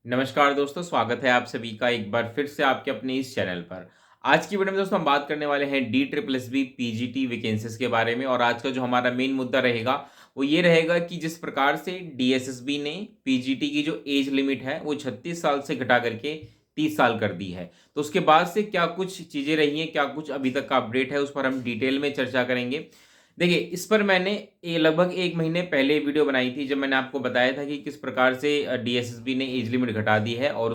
नमस्कार दोस्तों, स्वागत है आप सभी का एक बार फिर से आपके अपने इस चैनल पर। आज की वीडियो में दोस्तों हम बात करने वाले हैं D triple S B PGT vacancies के बारे में। और आज का जो हमारा मेन मुद्दा रहेगा वो ये रहेगा कि जिस प्रकार से डीएसएसबी ने पीजीटी की जो एज लिमिट है वो 36 साल से घटा करके 30 साल कर दी है, तो उसके बाद से क्या कुछ चीज़ें रही हैं, क्या कुछ अभी तक का अपडेट है, उस पर हम डिटेल में चर्चा करेंगे। देखिए, इस पर मैंने लगभग 1 महीने पहले वीडियो बनाई थी, जब मैंने आपको बताया था कि किस प्रकार से डीएसएसबी ने एज लिमिट घटा दी है और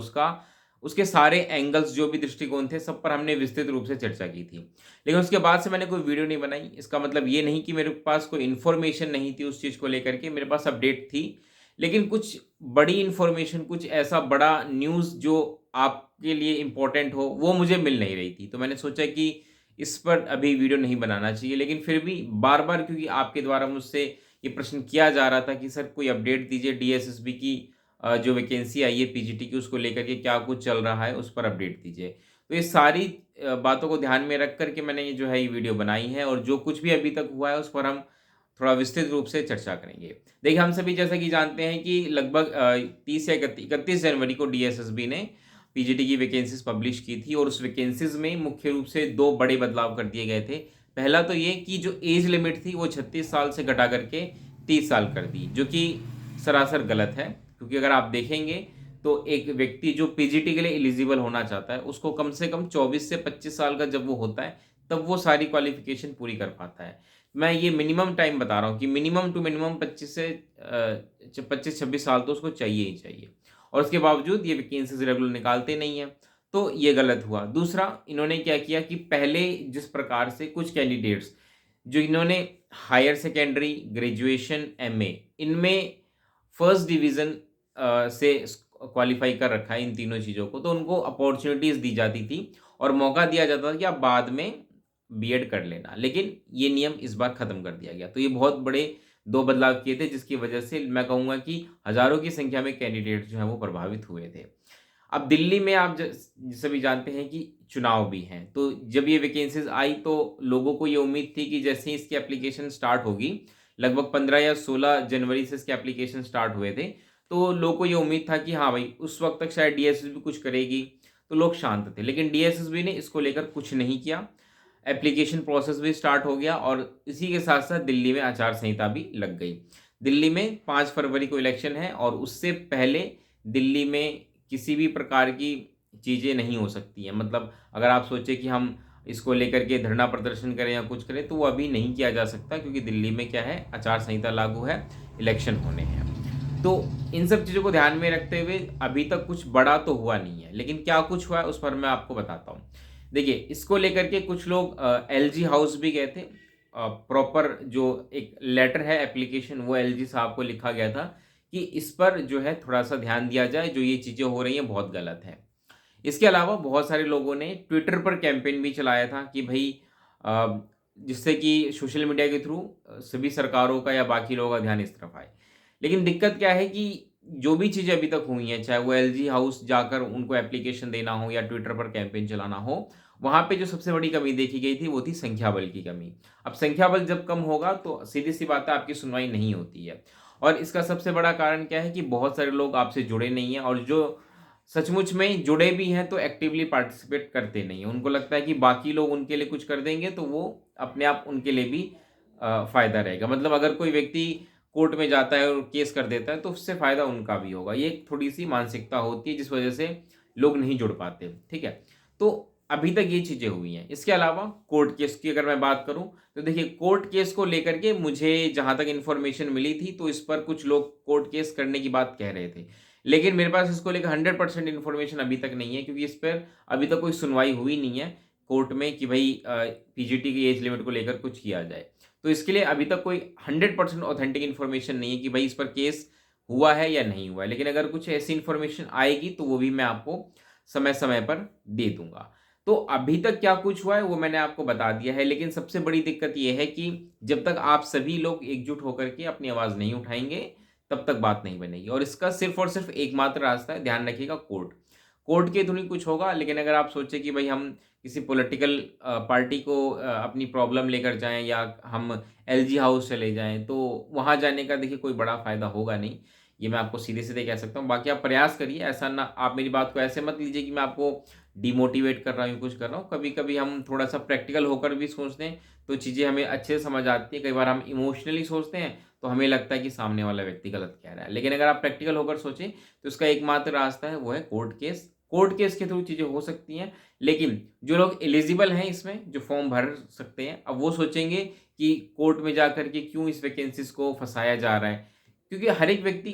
उसके सारे एंगल्स जो भी दृष्टिकोण थे, सब पर हमने विस्तृत रूप से चर्चा की थी। लेकिन उसके बाद से मैंने कोई वीडियो नहीं बनाई। इसका मतलब ये नहीं कि मेरे पास कोई इन्फॉर्मेशन नहीं थी उस चीज़ को लेकर के, मेरे पास अपडेट थी। लेकिन कुछ बड़ी इन्फॉर्मेशन, कुछ ऐसा बड़ा न्यूज़ जो आपके लिए इम्पोर्टेंट हो, वो मुझे मिल नहीं रही थी। तो मैंने सोचा कि इस पर अभी वीडियो नहीं बनाना चाहिए। लेकिन फिर भी बार-बार, क्योंकि आपके द्वारा मुझसे ये प्रश्न किया जा रहा था कि सर कोई अपडेट दीजिए, डीएसएसबी की जो वैकेंसी आई है पीजीटी की, उसको लेकर के क्या कुछ चल रहा है, उस पर अपडेट दीजिए। तो ये सारी बातों को ध्यान में रख कर के मैंने ये जो है ये वीडियो बनाई है, और जो कुछ भी अभी तक हुआ है उस पर हम थोड़ा विस्तृत रूप से चर्चा करेंगे। देखिए, हम सभी जैसा कि जानते हैं कि लगभग 30 या 31 जनवरी को डीएसएसबी ने पीजीटी की वैकेंसीज पब्लिश की थी, और उस वैकेंसीज में मुख्य रूप से 2 बड़े बदलाव कर दिए गए थे। पहला तो ये कि जो एज लिमिट थी वो 36 साल से घटा करके 30 साल कर दी, जो कि सरासर गलत है। क्योंकि अगर आप देखेंगे तो एक व्यक्ति जो पीजीटी के लिए एलिजिबल होना चाहता है, उसको कम से कम 24 से 25 साल का जब वो होता है, तब वो सारी क्वालिफिकेशन पूरी कर पाता है। मैं ये मिनिमम टाइम बता रहा हूँ कि मिनिमम टू मिनिमम 25-26 साल तो उसको चाहिए ही चाहिए, और उसके बावजूद ये वैकेंसीज रेगुलर निकालते नहीं हैं। तो ये गलत हुआ। दूसरा, इन्होंने क्या किया कि पहले जिस प्रकार से कुछ कैंडिडेट्स जो इन्होंने हायर सेकेंडरी, ग्रेजुएशन, एमए, इनमें फर्स्ट डिवीज़न से क्वालिफ़ाई कर रखा है इन तीनों चीज़ों को, तो उनको अपॉर्च्युनिटीज़ दी जाती थी और मौका दिया जाता था कि आप बाद में बीएड कर लेना। लेकिन ये नियम इस बार ख़त्म कर दिया गया। तो ये बहुत बड़े 2 बदलाव किए थे, जिसकी वजह से मैं कहूँगा कि हज़ारों की संख्या में कैंडिडेट जो हैं वो प्रभावित हुए थे। अब दिल्ली में आप सभी जानते हैं कि चुनाव भी हैं, तो जब ये वैकेंसीज़ आई तो लोगों को ये उम्मीद थी कि जैसे ही इसकी एप्लीकेशन स्टार्ट होगी, लगभग 15 या 16 जनवरी से इसके एप्लीकेशन स्टार्ट हुए थे, तो लोगों को ये उम्मीद था कि हाँ भाई, उस वक़्त तक शायद डीएसएसबी कुछ करेगी, तो लोग शांत थे। लेकिन डीएसएसबी ने इसको लेकर कुछ नहीं किया। एप्लीकेशन प्रोसेस भी स्टार्ट हो गया, और इसी के साथ-साथ दिल्ली में आचार संहिता भी लग गई। दिल्ली में 5 फरवरी को इलेक्शन है, और उससे पहले दिल्ली में किसी भी प्रकार की चीज़ें नहीं हो सकती हैं। मतलब अगर आप सोचें कि हम इसको लेकर के धरना प्रदर्शन करें या कुछ करें, तो वो अभी नहीं किया जा सकता, क्योंकि दिल्ली में क्या है, आचार संहिता लागू है, इलेक्शन होने हैं। तो इन सब चीज़ों को ध्यान में रखते हुए अभी तक कुछ बड़ा तो हुआ नहीं है, लेकिन क्या कुछ हुआ है उस पर मैं आपको बताता हूँ। देखिए, इसको लेकर के कुछ लोग एलजी हाउस भी गए थे। प्रॉपर जो एक लेटर है, एप्लीकेशन, वो एलजी साहब को लिखा गया था कि इस पर जो है थोड़ा-सा ध्यान दिया जाए, जो ये चीज़ें हो रही हैं बहुत गलत है। इसके अलावा बहुत सारे लोगों ने ट्विटर पर कैंपेन भी चलाया था कि भई अ, जिससे कि सोशल मीडिया के थ्रू सभी सरकारों का या बाकी लोगों का ध्यान इस तरफ आए। लेकिन दिक्कत क्या है कि जो भी चीज़ें अभी तक हुई हैं, चाहे वो एलजी हाउस जाकर उनको एप्लीकेशन देना हो या ट्विटर पर कैंपेन चलाना हो, वहाँ पे जो सबसे बड़ी कमी देखी गई थी वो थी संख्या बल की कमी। अब संख्या बल जब कम होगा तो सीधी-सी बात है, आपकी सुनवाई नहीं होती है। और इसका सबसे बड़ा कारण क्या है कि बहुत सारे लोग आपसे जुड़े नहीं हैं, और जो सचमुच में जुड़े भी हैं तो एक्टिवली पार्टिसिपेट करते नहीं हैं। उनको लगता है कि बाकी लोग उनके लिए कुछ कर देंगे तो वो अपने आप उनके लिए भी फ़ायदा रहेगा। मतलब अगर कोई व्यक्ति कोर्ट में जाता है और केस कर देता है, तो उससे फ़ायदा उनका भी होगा। ये एक थोड़ी-सी मानसिकता होती है, जिस वजह से लोग नहीं जुड़ पाते, ठीक है? तो अभी तक ये चीज़ें हुई हैं। इसके अलावा कोर्ट केस की अगर मैं बात करूँ, तो देखिए, कोर्ट केस को लेकर के मुझे जहाँ तक इन्फॉर्मेशन मिली थी, तो इस पर कुछ लोग कोर्ट केस करने की बात कह रहे थे। लेकिन मेरे पास इसको लेकर 100% इन्फॉर्मेशन अभी तक नहीं है, क्योंकि इस पर अभी तक कोई सुनवाई हुई नहीं है कोर्ट में कि भई पीजीटी की एज लिमिट को लेकर कुछ किया जाए। तो इसके लिए अभी तक कोई 100% ऑथेंटिक इन्फॉर्मेशन नहीं है कि भई इस पर केस हुआ है या नहीं हुआ है। लेकिन अगर कुछ ऐसी इन्फॉर्मेशन आएगी तो वो भी मैं आपको समय-समय पर दे दूँगा। तो अभी तक क्या कुछ हुआ है वो मैंने आपको बता दिया है, लेकिन सबसे बड़ी दिक्कत ये है कि जब तक आप सभी लोग एकजुट होकर के अपनी आवाज़ नहीं उठाएँगे, तब तक बात नहीं बनेगी, और इसका सिर्फ़ और सिर्फ़ एकमात्र रास्ता है, ध्यान रखिएगा, कोर्ट। कोर्ट के थ्रू ही कुछ होगा। लेकिन अगर आप सोचें कि भई हम किसी पॉलिटिकल पार्टी को अपनी प्रॉब्लम लेकर जाएँ, या हम एलजी हाउस चले जाएँ, तो वहाँ जाने का देखिए कोई बड़ा फ़ायदा होगा नहीं। ये मैं आपको सीधे-सीधे कह सकता हूँ। बाकी आप प्रयास करिए, ऐसा ना आप मेरी बात को ऐसे मत लीजिए कि मैं आपको डिमोटिवेट कर रहा हूँ, कुछ कर रहा हूँ। कभी-कभी हम थोड़ा-सा प्रैक्टिकल होकर भी सोचते हैं, तो चीज़ें हमें अच्छे से समझ आती हैं। कई बार हम इमोशनली सोचते हैं, तो हमें लगता है कि सामने वाला व्यक्ति गलत कह रहा है। लेकिन अगर आप प्रैक्टिकल होकर सोचें, तो इसका एकमात्र रास्ता है, वो है कोर्ट केस। कोर्ट केस के थ्रू चीज़ें हो सकती हैं, लेकिन जो लोग एलिजिबल हैं इसमें, जो फॉर्म भर सकते हैं, अब वो सोचेंगे कि कोर्ट में जाकर के क्यों इस वैकेंसीज़ को फँसाया जा रहा है। क्योंकि हर एक व्यक्ति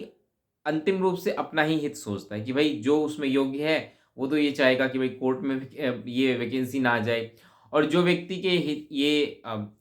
अंतिम रूप से अपना ही हित सोचता है कि भई जो उसमें योग्य है, वो तो ये चाहेगा कि भई कोर्ट में ये वैकेंसी ना जाए, और जो व्यक्ति के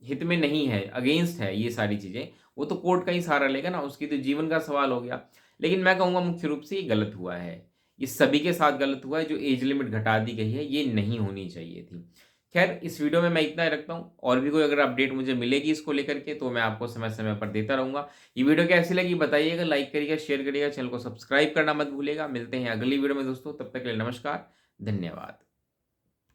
हित में नहीं है, अगेंस्ट है ये सारी चीज़ें, वो तो कोर्ट का ही सहारा लेगा ना, उसकी तो जीवन का सवाल हो गया। लेकिन मैं कहूँगा मुख्य रूप से ये गलत हुआ है। ये सभी के साथ गलत हुआ है, जो एज लिमिट घटा दी गई है, ये नहीं होनी चाहिए थी। ख़ैर इस वीडियो में मैं इतना ही रखता हूँ, और भी कोई अगर अपडेट मुझे मिलेगी इसको लेकर के, तो मैं आपको समय-समय पर देता रहूँगा। ये वीडियो कैसी लगी बताइएगा, लाइक करिएगा, शेयर करिएगा, चैनल को सब्सक्राइब करना मत भूलिएगा। मिलते हैं अगली वीडियो में दोस्तों, तब तक के लिए नमस्कार, धन्यवाद।